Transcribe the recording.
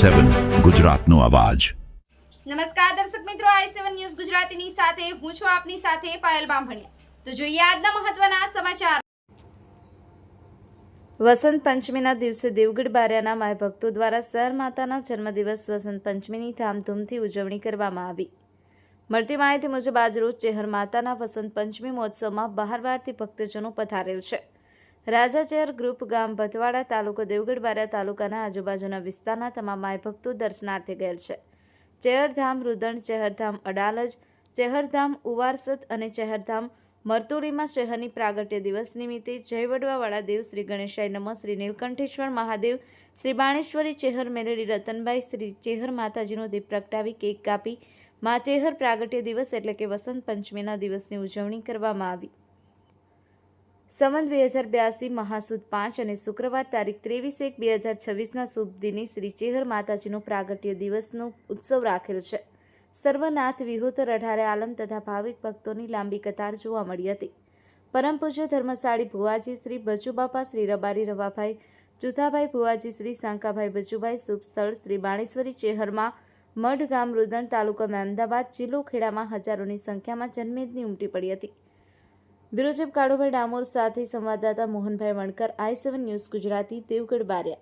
i7 ગુજરાતનો અવાજ। નમસ્કાર દર્શક મિત્રો, i7 ન્યૂઝ ગુજરાતીની સાથે હું છું આપની સાથે પાયલ બામભણિયા। તો જોઈએ આજના મહત્વના સમાચાર। વસંત પંચમીના દિવસે દેવગઢ બારિયાના માય ભક્તો દ્વારા શહેર માતાના જન્મદિવસ વસંત પંચમીની ધામધૂમથી ઉજવણી કરવામાં આવી। મળતી માહિતી મુજબ આજરોજ ચેહર માતાના વસંત પંચમી મહોત્સવમાં બહાર-બહારથી ભક્તજનો પધારેલ છે। રાજા ચેહર ગ્રુપ ગામ ભતવાડા તાલુકો દેવગઢ બારિયા તાલુકાના આજુબાજુના વિસ્તારના તમામ માય ભક્તો દર્શનાર્થે ગયેલ છે। ચેહરધામ રુદણ, ચેહરધામ અડાલજ, ચેહરધામ ઉવારસદ અને ચેહરધામ મરતુલીમાં શહેરની પ્રાગટ્ય દિવસ નિમિત્તે જય વડવાવાળા દેવ, શ્રી ગણેશાય નમઃ, શ્રી નીલકંઠેશ્વર મહાદેવ, શ્રી બાણેશ્વરી ચેહર મેલેડી રતનબાઈ, શ્રી ચેહર માતાજીનો દીપ પ્રગટાવી કેક કાપી મા ચેહર પ્રાગટ્ય દિવસ એટલે કે વસંત પંચમીના દિવસની ઉજવણી કરવામાં આવી। સંવત 2082 મહાસુદ 5 અને શુક્રવાર તારીખ 23/1/2026ના શુભ દિને શ્રી ચેહર માતાજીનો પ્રાગટ્ય દિવસનો ઉત્સવ રાખેલ છે। સર્વનાથ વિહુતર 18 આલમ તથા ભાવિક ભક્તોની લાંબી કતાર જોવા મળી હતી। પરમ પૂજ્ય ધર્મશાળી ભુવાજી શ્રી બચુબાપા, શ્રી રબારી રવાભાઈ, જુથાભાઈ ભુવાજી, શ્રી સાંકાભાઈ બચુભાઈ, શુભ સ્થળ શ્રી બાણેશ્વરી ચેહરમાં મઢ ગામ રુદણ, તાલુકો મહેમદાબાદ, જિલ્લો ખેડામાં હજારોની સંખ્યામાં જનમેદની ઉમટી પડી હતી। બ્યુરો ચીફ કાળુભાઈ ડામોર સાથે સંવાદદાતા મોહનભાઈ વણકર, i7 ન્યૂઝ ગુજરાતી, દેવગઢ બારિયા।